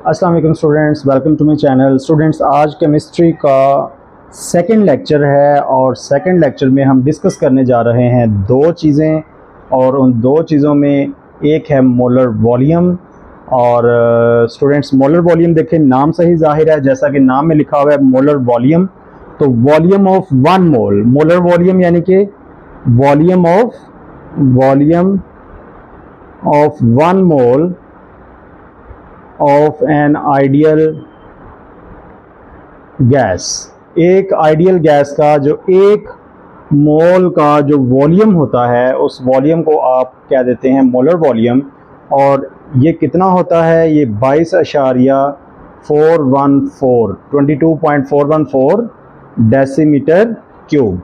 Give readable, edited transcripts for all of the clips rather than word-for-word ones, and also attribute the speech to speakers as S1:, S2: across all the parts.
S1: अस्सलाम वालेकुम students, welcome to my channel. Students, आज केमिस्ट्री का सेकंड लेक्चर है और सेकंड लेक्चर में हम डिस्कस करने जा रहे हैं दो चीज़ें, और उन दो चीज़ों में एक है मोलर वॉल्यूम। और स्टूडेंट्स, मोलर वॉल्यूम देखें, नाम से ही जाहिर है, जैसा कि नाम में लिखा हुआ है मोलर वॉल्यूम, तो volume of one mole, molar volume यानी कि volume of one mole of an ideal gas. एक आइडियल गैस का जो एक मोल का जो वॉल्यूम होता है, उस वॉल्यूम को आप क्या देते हैं, मोलर वॉल्यूम। और ये कितना होता है, ये 22.414 डेसीमीटर क्यूब।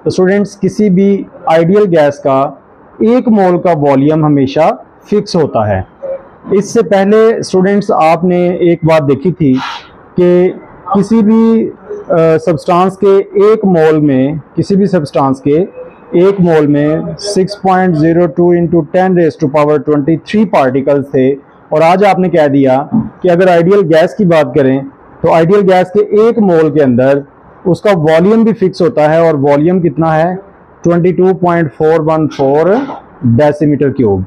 S1: तो स्टूडेंट्स, किसी भी आइडियल गैस का एक मोल का वॉल्यूम हमेशा फिक्स होता है। इससे पहले स्टूडेंट्स, आपने एक बात देखी थी कि किसी भी सब्सटेंस के एक मोल में, किसी भी सब्सटेंस के एक मोल में 6.02 इंटू 10⁻23 पार्टिकल्स थे। और आज आपने कह दिया कि अगर आइडियल गैस की बात करें तो आइडियल गैस के एक मोल के अंदर उसका वॉल्यूम भी फिक्स होता है, और वॉल्यूम कितना है, 22.414 decimetre cube,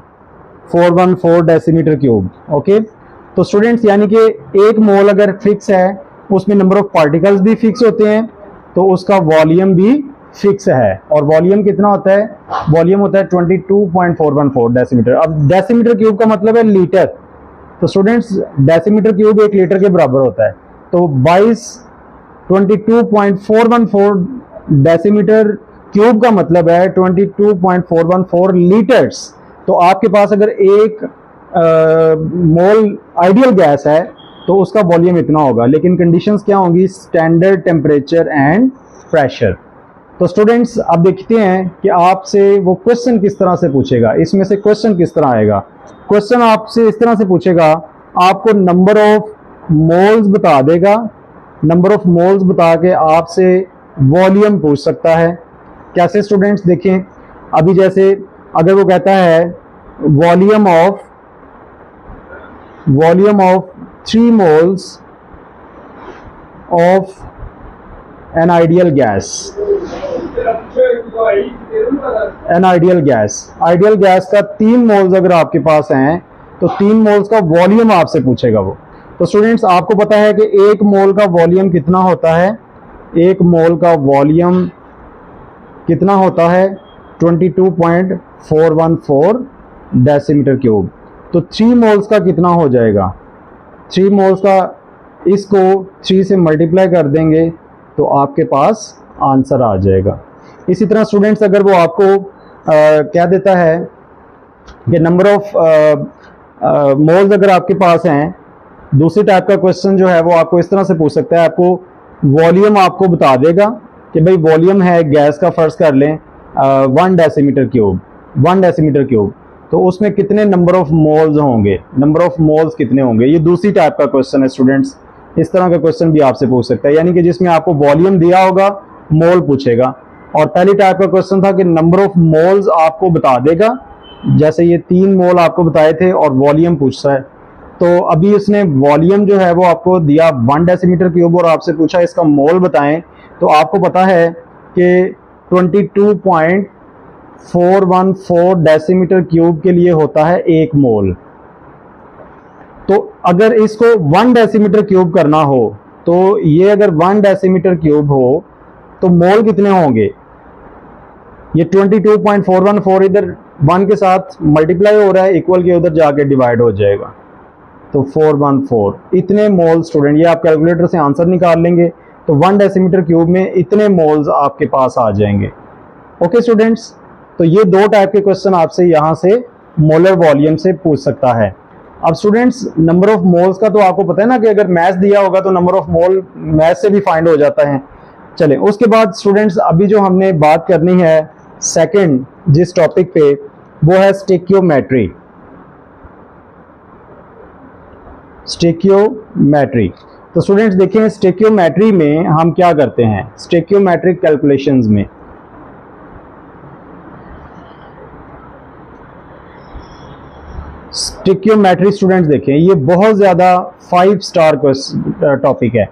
S1: 414 decimetre cube. Okay, तो स्टूडेंट्स, यानी कि एक मोल अगर फिक्स है, उसमें नंबर ऑफ पार्टिकल्स भी फिक्स होते हैं, तो उसका वॉल्यूम भी फिक्स है। और वॉल्यूम कितना होता है, वॉल्यूम होता है 22.414 डेसीमीटर। अब डेसीमीटर क्यूब का मतलब है लीटर, तो स्टूडेंट्स डेसीमीटर क्यूब 1 लीटर के बराबर होता है। तो 22.414 डेसीमीटर क्यूब का मतलब है 22.414 लीटर्स। तो आपके पास अगर एक मोल आइडियल गैस है तो उसका वॉल्यूम इतना होगा, लेकिन कंडीशंस क्या होंगी, स्टैंडर्ड टेम्परेचर एंड प्रेशर। तो स्टूडेंट्स, अब देखते हैं कि आपसे वो क्वेश्चन किस तरह से पूछेगा। इसमें से क्वेश्चन किस तरह आएगा, क्वेश्चन आपसे इस तरह से पूछेगा, आपको नंबर ऑफ मोल्स बता देगा, नंबर ऑफ मोल्स बता के आपसे वॉल्यूम पूछ सकता है। कैसे स्टूडेंट्स, देखें, अभी जैसे अगर वो कहता है volume of 3 moles of an ideal gas, ideal gas का 3 मोल्स अगर आपके पास हैं तो 3 मोल्स का वॉल्यूम आपसे पूछेगा वो। तो स्टूडेंट्स, आपको पता है कि एक मोल का वॉल्यूम कितना होता है, एक मोल का वॉल्यूम कितना होता है, 22.414 डेसीमीटर क्यूब। तो 3 मोल्स का कितना हो जाएगा, 3 मोल्स का, इसको 3 से मल्टीप्लाई कर देंगे तो आपके पास आंसर आ जाएगा। इसी तरह स्टूडेंट्स, अगर वो आपको क्या देता है कि नंबर ऑफ मोल्स अगर आपके पास हैं, दूसरी टाइप का क्वेश्चन जो है वो आपको इस तरह से पूछ सकता है, आपको वॉल्यूम आपको बता देगा कि भाई वॉल्यूम है गैस का, फर्ज कर लें 1 डेसीमीटर क्यूब, 1 डेसीमीटर क्यूब, तो उसमें कितने नंबर ऑफ मोल्स होंगे, नंबर ऑफ मोल्स कितने होंगे। ये दूसरी टाइप का क्वेश्चन है स्टूडेंट्स। इस तरह का क्वेश्चन भी आपसे पूछ सकता है, यानी कि जिसमें आपको वॉल्यूम दिया होगा, मोल पूछेगा। और पहली टाइप का क्वेश्चन था कि नंबर ऑफ मोल्स आपको बता देगा, जैसे ये 3 मोल आपको बताए थे और वॉल्यूम पूछता है। तो अभी उसने वॉल्यूम जो है वो आपको दिया 1 डेसीमीटर क्यूब और आपसे पूछा इसका मोल बताएं, तो आपको पता है कि 22.414 डेसीमीटर क्यूब के लिए होता है 1 मोल। तो अगर इसको 1 डेसीमीटर क्यूब करना हो, तो ये अगर 1 डेसीमीटर क्यूब हो तो मोल कितने होंगे, ये 22.414 इधर 1 के साथ मल्टीप्लाई हो रहा है, इक्वल के उधर जाके डिवाइड हो जाएगा, तो 414 इतने मोल। स्टूडेंट, ये आप कैलकुलेटर से आंसर निकाल लेंगे, तो 1 डेसीमीटर क्यूब में इतने मोल्स आपके पास आ जाएंगे। ओके स्टूडेंट्स, तो ये 2 टाइप के क्वेश्चन आपसे यहाँ से मोलर वॉल्यूम से पूछ सकता है। अब स्टूडेंट्स, नंबर ऑफ मोल्स का तो आपको पता है ना कि अगर मैथ दिया होगा तो नंबर ऑफ मोल मैथ से भी फाइंड हो जाता है। चलें, उसके बाद स्टूडेंट्स, अभी जो हमने बात करनी है सेकंड जिस टॉपिक पे, वो है स्टेकियोमेट्री। स्टेकियोमेट्री, तो स्टूडेंट्स देखें, स्टेकियोमेट्री में हम क्या करते हैं, स्टेकियोमेट्रिक कैलकुलेशंस में स्टिक्योमेट्री स्टूडेंट्स देखें, ये बहुत ज़्यादा 5 स्टार टॉपिक है।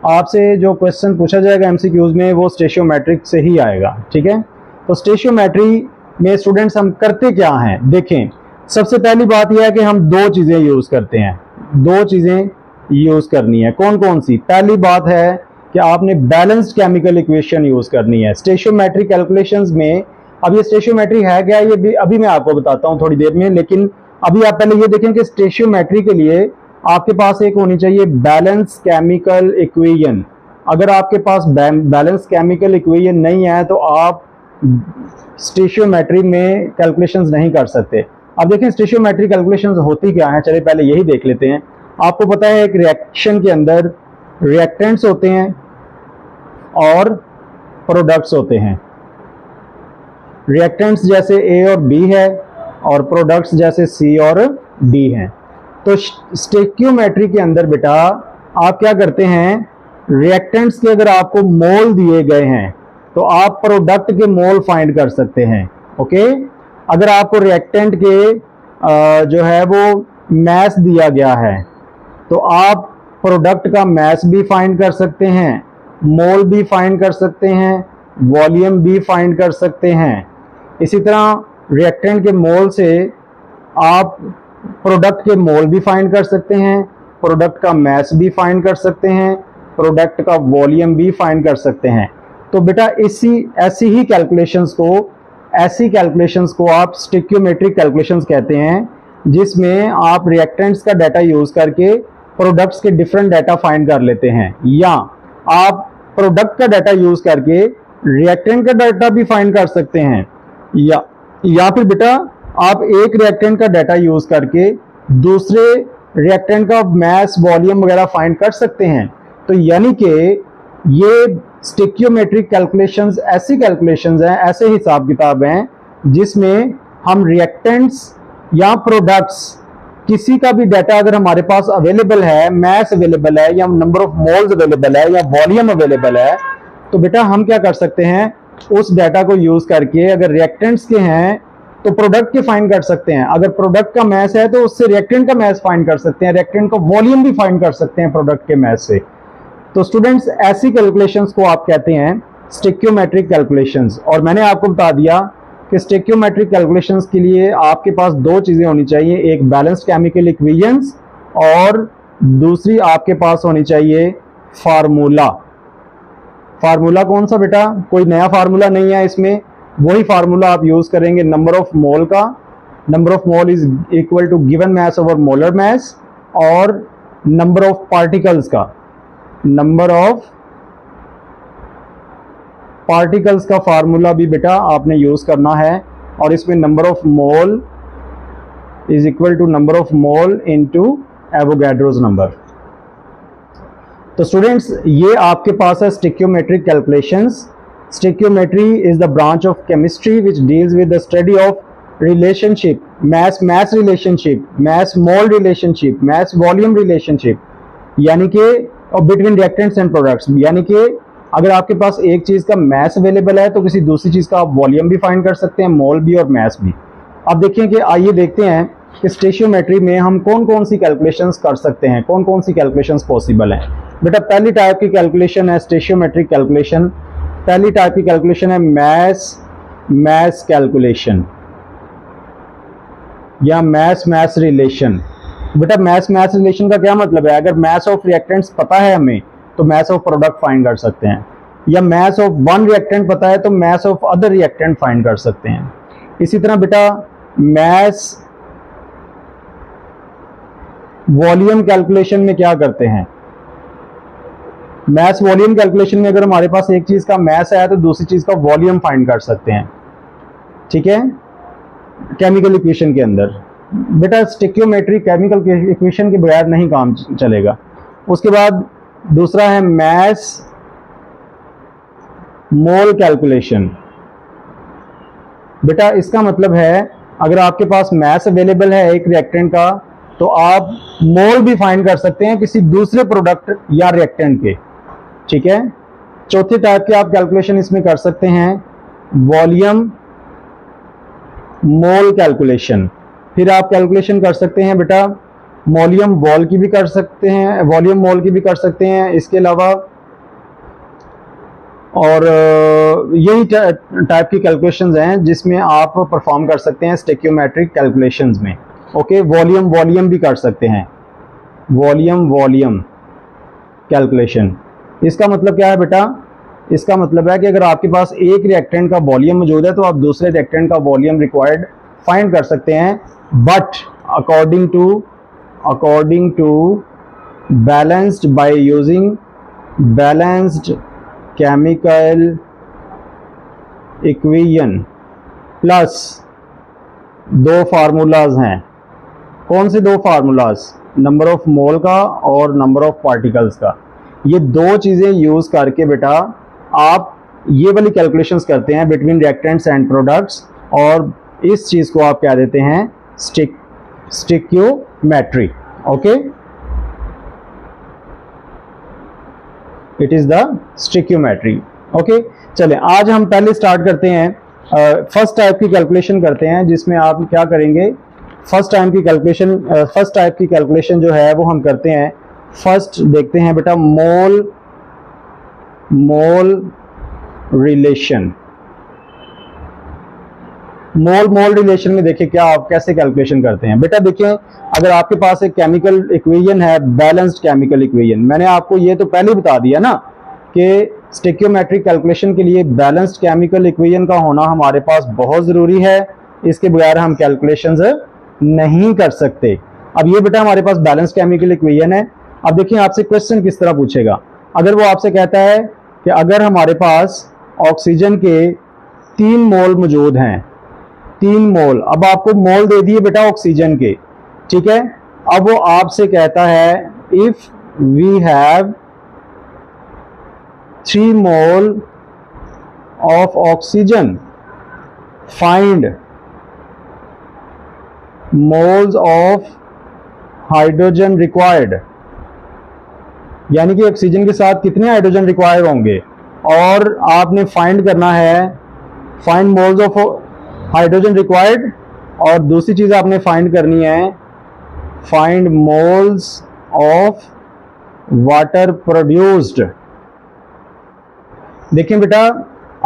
S1: आपसे जो क्वेश्चन पूछा जाएगा एमसीक्यूज में वो स्टेशियोमेट्रिक से ही आएगा, ठीक है। तो स्टेशियोमेट्री में स्टूडेंट्स हम करते क्या हैं, देखें। सबसे पहली बात यह है कि हम 2 चीज़ें यूज़ करते हैं, 2 चीज़ें यूज़ करनी है। कौन कौन सी? पहली बात है कि आपने बैलेंस्ड केमिकल इक्वेशन यूज़ करनी है स्टेशियोमेट्री कैलकुलेशंस में। अब ये स्टेशियोमेट्री है क्या, ये भी अभी मैं आपको बताता हूँ थोड़ी देर में, लेकिन अभी आप पहले ये देखें कि स्टेशियोमेट्री के लिए आपके पास एक होनी चाहिए बैलेंस केमिकल इक्वेशन। अगर आपके पास बैलेंस केमिकल इक्वेशन नहीं है तो आप स्टेशियोमेट्री में कैलकुलेशंस नहीं कर सकते। अब देखें स्टेशियोमेट्री कैलकुलेशंस होती क्या है, चलिए पहले यही देख लेते हैं। आपको पता है एक रिएक्शन के अंदर रिएक्टेंट्स होते हैं और प्रोडक्ट्स होते हैं। रिएक्टेंट्स जैसे ए और बी है और प्रोडक्ट्स जैसे सी और डी हैं। तो स्टेकियोमेट्री के अंदर बेटा आप क्या करते हैं, रिएक्टेंट्स के अगर आपको मोल दिए गए हैं तो आप प्रोडक्ट के मोल फाइंड कर सकते हैं। ओके, अगर आपको रिएक्टेंट के जो है वो मैस दिया गया है तो आप प्रोडक्ट का मैस भी फाइंड कर सकते हैं, मोल भी फाइंड कर सकते हैं, वॉल्यूम भी फाइंड कर सकते हैं। इसी तरह रिएक्टेंट के मोल से आप प्रोडक्ट के मोल भी फाइंड कर सकते हैं, प्रोडक्ट का मैस भी फाइंड कर सकते हैं, प्रोडक्ट का वॉल्यूम भी फाइंड कर सकते हैं। तो बेटा ऐसी कैलकुलेशंस को आप स्टिक्योमेट्रिक कैलकुलेशंस कहते हैं, जिसमें आप रिएक्टेंट्स का डाटा यूज करके प्रोडक्ट्स के डिफरेंट डाटा फाइंड कर लेते हैं, या आप प्रोडक्ट का डाटा यूज करके रिएक्टेंट का डाटा भी फाइंड कर सकते हैं, या फिर बेटा आप एक रिएक्टेंट का डाटा यूज करके दूसरे रिएक्टेंट का मैस वॉल्यूम वगैरह फाइंड कर सकते हैं। तो यानी कि ये स्टिक्योमेट्रिक कैलकुलेशंस ऐसी कैलकुलेशंस हैं, ऐसे हिसाब किताब हैं जिसमें हम रिएक्टेंट्स या प्रोडक्ट्स किसी का भी डाटा अगर हमारे पास अवेलेबल है, मैस अवेलेबल है या नंबर ऑफ मोल्स अवेलेबल है या वॉल्यूम अवेलेबल है, तो बेटा हम क्या कर सकते हैं, उस डाटा को यूज करके अगर रिएक्टेंट्स के हैं तो प्रोडक्ट के फाइंड कर सकते हैं, अगर प्रोडक्ट का मैस है तो उससे रिएक्टेंट का मैस फाइंड कर सकते हैं, रिएक्टेंट का वॉल्यूम भी फाइंड कर सकते हैं प्रोडक्ट के मैस से। तो स्टूडेंट्स ऐसी कैलकुलेशंस को आप कहते हैं स्टिक्योमेट्रिक कैलकुलेशंस। और मैंने आपको बता दिया कि स्टिक्योमेट्रिक कैलकुलेशंस के लिए आपके पास 2 चीजें होनी चाहिए, एक बैलेंस्ड केमिकल इक्वेशंस और दूसरी आपके पास होनी चाहिए फार्मूला। फार्मूला कौन सा बेटा, कोई नया फार्मूला नहीं है इसमें, वही फार्मूला आप यूज करेंगे नंबर ऑफ मोल का। Number of mole is equal to given mass over molar mass, और नंबर ऑफ पार्टिकल्स का, नंबर ऑफ पार्टिकल्स का फार्मूला भी बेटा आपने यूज करना है, और इसमें number of mole is equal to number of mole into Avogadro's number. तो स्टूडेंट्स ये आपके पास है stoichiometric calculations. Stoichiometry is the branch of chemistry which deals with the study of relationship, mass relationship, mass mole relationship, mess volume relationship, यानी कि between reactants and products. यानी कि अगर आपके पास एक चीज का मैस अवेलेबल है तो किसी दूसरी चीज का आप वॉल्यूम भी फाइंड कर सकते हैं, मोल भी और मैस भी। अब देखिए कि आइए देखते हैं कि स्टेशियोमेट्री में हम कौन कौन सी कैलकुलेशंस कर सकते हैं, कौन कौन सी कैलकुलेशंस पॉसिबल हैं। बेटा पहली टाइप की कैलकुलेशन है स्टेशियोमेट्रिक कैलकुलेशन। पहली टाइप की कैलकुलेशन है मैस कैलकुलेशन या मैस रिलेशन। बेटा मैस रिलेशन का क्या मतलब है, अगर मैस ऑफ रिएक्टेंट्स पता है हमें तो मैस ऑफ प्रोडक्ट फाइंड कर सकते हैं, या मैस ऑफ वन रिएक्टेंट पता है तो mass of other reactant find कर सकते हैं। इसी तरह बेटा मैस वॉल्यूम कैलकुलेशन में क्या करते हैं, मैस वॉल्यूम कैलकुलेशन में अगर हमारे पास एक चीज का मैस है तो दूसरी चीज का वॉल्यूम फाइंड कर सकते हैं, ठीक है, केमिकल इक्वेशन के अंदर। बेटा स्टिक्योमेट्री केमिकल इक्वेशन के बगैर नहीं काम चलेगा। उसके बाद दूसरा है मैस मोल कैलकुलेशन। बेटा इसका मतलब है अगर आपके पास मैस अवेलेबल है एक रिएक्टेंट का तो आप मोल भी फाइंड कर सकते हैं किसी दूसरे प्रोडक्ट या रिएक्टेंट के, ठीक है। चौथे टाइप के आप कैलकुलेशन इसमें कर सकते हैं वॉल्यूम मोल कैलकुलेशन। फिर आप कैलकुलेशन कर सकते हैं बेटा वॉल्यूम मोल की भी कर सकते हैं, वॉल्यूम मोल की भी कर सकते हैं इसके अलावा, और यही टाइप की कैलकुलेशंस हैं जिसमें आप परफॉर्म कर सकते हैं स्टेक्योमेट्रिक कैलकुलेशंस में। ओके, वॉल्यूम भी कर सकते हैं, वॉल्यूम कैलकुलेशन। इसका मतलब क्या है बेटा, इसका मतलब है कि अगर आपके पास एक रिएक्टेंट का वॉल्यूम मौजूद है तो आप दूसरे रिएक्टेंट का वॉल्यूम रिक्वायर्ड फाइंड कर सकते हैं, but according to balanced by using balanced chemical equation plus दो फार्मूलाज हैं। कौन से दो फार्मूलाज? नंबर ऑफ मोल का और नंबर ऑफ पार्टिकल्स का। ये दो चीज़ें यूज़ करके बेटा आप ये वाली कैलकुलेशंस करते हैं बिटवीन रिएक्टेंट्स एंड प्रोडक्ट्स, और इस चीज़ को आप क्या देते हैं, stoichiometry. Okay, it is the stoichiometry. Okay, चलें आज हम पहले स्टार्ट करते हैं, फर्स्ट टाइप की कैलकुलेशन करते हैं जिसमें आप क्या करेंगे, फर्स्ट टाइप की कैलकुलेशन जो है वो हम करते हैं। फर्स्ट देखते हैं बेटा मोल रिलेशन। मोल रिलेशन में देखिए क्या आप कैसे कैलकुलेशन करते हैं। बेटा देखिए, अगर आपके पास एक केमिकल इक्वेशन है, बैलेंस्ड केमिकल इक्वेशन, मैंने आपको ये तो पहले ही बता दिया ना कि स्टेक्योमेट्रिक कैलकुलेशन के लिए बैलेंस्ड केमिकल इक्वेशन का होना हमारे पास बहुत ज़रूरी है, इसके बगैर हम कैलकुलेशंस नहीं कर सकते। अब ये बेटा हमारे पास बैलेंस्ड केमिकल इक्वेशन है। अब देखिए आपसे क्वेश्चन किस तरह पूछेगा। अगर वो आपसे कहता है कि अगर हमारे पास ऑक्सीजन के 3 मोल मौजूद हैं, 3 मोल, अब आपको मोल दे दिए बेटा ऑक्सीजन के, ठीक है। अब वो आपसे कहता है if we have 3 mole of oxygen find moles of hydrogen required, यानी कि ऑक्सीजन के साथ कितने हाइड्रोजन रिक्वायर होंगे, और आपने फाइंड करना है find moles of hydrogen required, और दूसरी चीज आपने फाइंड करनी है find moles of water produced. देखिए बेटा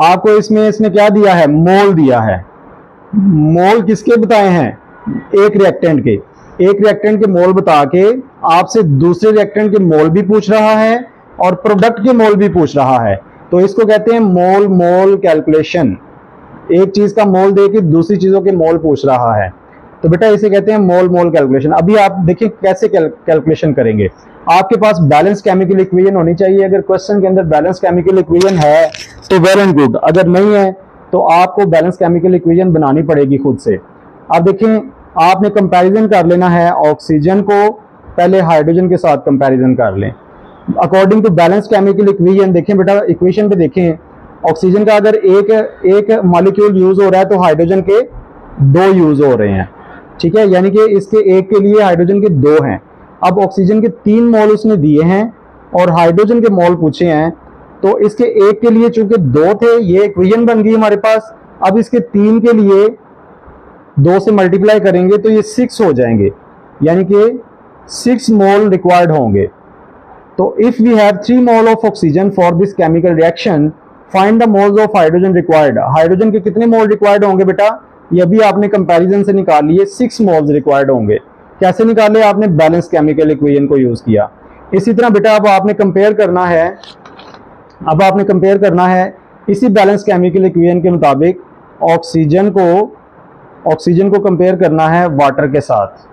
S1: आपको इसने क्या दिया है, मोल दिया है। मोल किसके बताए हैं, एक रिएक्टेंट के मोल बता के आपसे दूसरे रिएक्टेंट के मोल भी पूछ रहा है और प्रोडक्ट के मोल भी पूछ रहा है, तो इसको कहते हैं मोल कैलकुलेशन। एक चीज का मोल दे के दूसरी चीजों के मोल पूछ रहा है, तो बेटा इसे कहते हैं मोल कैलकुलेशन। अभी आप देखिए कैसे कैलकुलेशन करेंगे। आपके पास बैलेंस केमिकल इक्वेशन होनी चाहिए। अगर क्वेश्चन के अंदर बैलेंस केमिकल इक्वेशन है तो वेल एंड गुड, अगर नहीं है तो आपको बैलेंस केमिकल इक्वेशन बनानी पड़ेगी खुद से। अब देखें आपने कंपैरिजन कर लेना है ऑक्सीजन को, पहले हाइड्रोजन के साथ कंपैरिजन कर लें according to balance chemical equation. देखें बेटा इक्वेशन पे देखें, ऑक्सीजन का अगर एक मॉलिक्यूल यूज हो रहा है तो हाइड्रोजन के 2 यूज हो रहे हैं, ठीक है, यानी कि इसके एक के लिए हाइड्रोजन के 2 हैं। अब ऑक्सीजन के 3 मोल उसने दिए हैं और हाइड्रोजन के मोल पूछे हैं, तो इसके एक के लिए चूंकि 2 थे, ये इक्वेशन बन गई हमारे पास। अब इसके 3 के लिए 2 से मल्टीप्लाई करेंगे तो ये 6 हो जाएंगे, यानी कि 6 मोल रिक्वायर्ड होंगे। तो if we have 3 mole of oxygen for this chemical reaction find the moles of hydrogen required. Hydrogen के कितने मोल रिक्वायर्ड होंगे बेटा, ये भी आपने कंपैरिजन से निकाल लिए, 6 मोल्स रिक्वायर्ड होंगे। कैसे निकाले, आपने बैलेंस केमिकल इक्वेशन को यूज किया। इसी तरह बेटा अब आपने कंपेयर करना है इसी बैलेंस केमिकल इक्वेशन के मुताबिक ऑक्सीजन को कंपेयर करना है वाटर के साथ।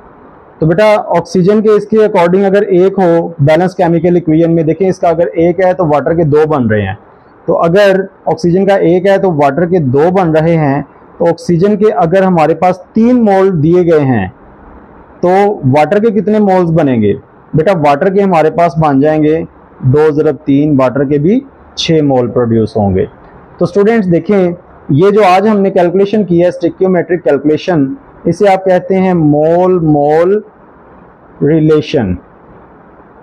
S1: तो बेटा ऑक्सीजन के इसके अकॉर्डिंग अगर एक हो बैलेंस केमिकल इक्वेशन में, देखें इसका अगर एक है तो वाटर के 2 बन रहे हैं। तो अगर ऑक्सीजन का एक है तो वाटर के 2 बन रहे हैं, तो ऑक्सीजन के अगर हमारे पास 3 मोल दिए गए हैं तो वाटर के कितने मोल्स बनेंगे बेटा, वाटर के हमारे पास बन जाएंगे 2 × 3, वाटर के भी 6 मोल प्रोड्यूस होंगे। तो स्टूडेंट्स देखें ये जो आज हमने कैलकुलेशन की है स्टिक्योमेट्रिक कैलकुलेशन, इसे आप कहते हैं मोल रिलेशन।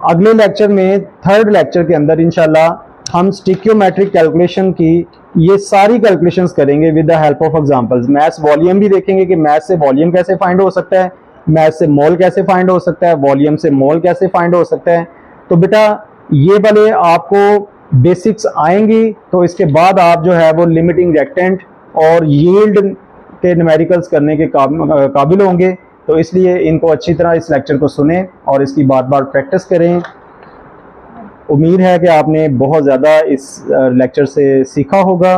S1: अगले लेक्चर में, थर्ड लेक्चर के अंदर इंशाल्लाह हम स्टिक्योमेट्रिक कैलकुलेशन की ये सारी कैलकुलेशंस करेंगे with the help of examples. Maths volume भी देखेंगे कि मैथ्स से वॉल्यूम कैसे फाइंड हो सकता है, मैथ्स से मोल कैसे फाइंड हो सकता है, वॉल्यूम से मोल कैसे फाइंड हो सकता है। तो बेटा ये वाले आपको बेसिक्स आएंगी, तो इसके बाद आप जो है वो लिमिटिंग रिएक्टेंट और यील्ड के न्यूमेरिकल्स करने के काबिल होंगे। तो इसलिए इनको अच्छी तरह इस लेक्चर को सुने और इसकी बार बार प्रैक्टिस करें। उम्मीद है कि आपने बहुत ज़्यादा इस लेक्चर से सीखा होगा।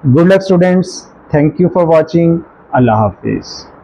S1: Good luck students, thank you for watching. अल्लाह हाफिज़।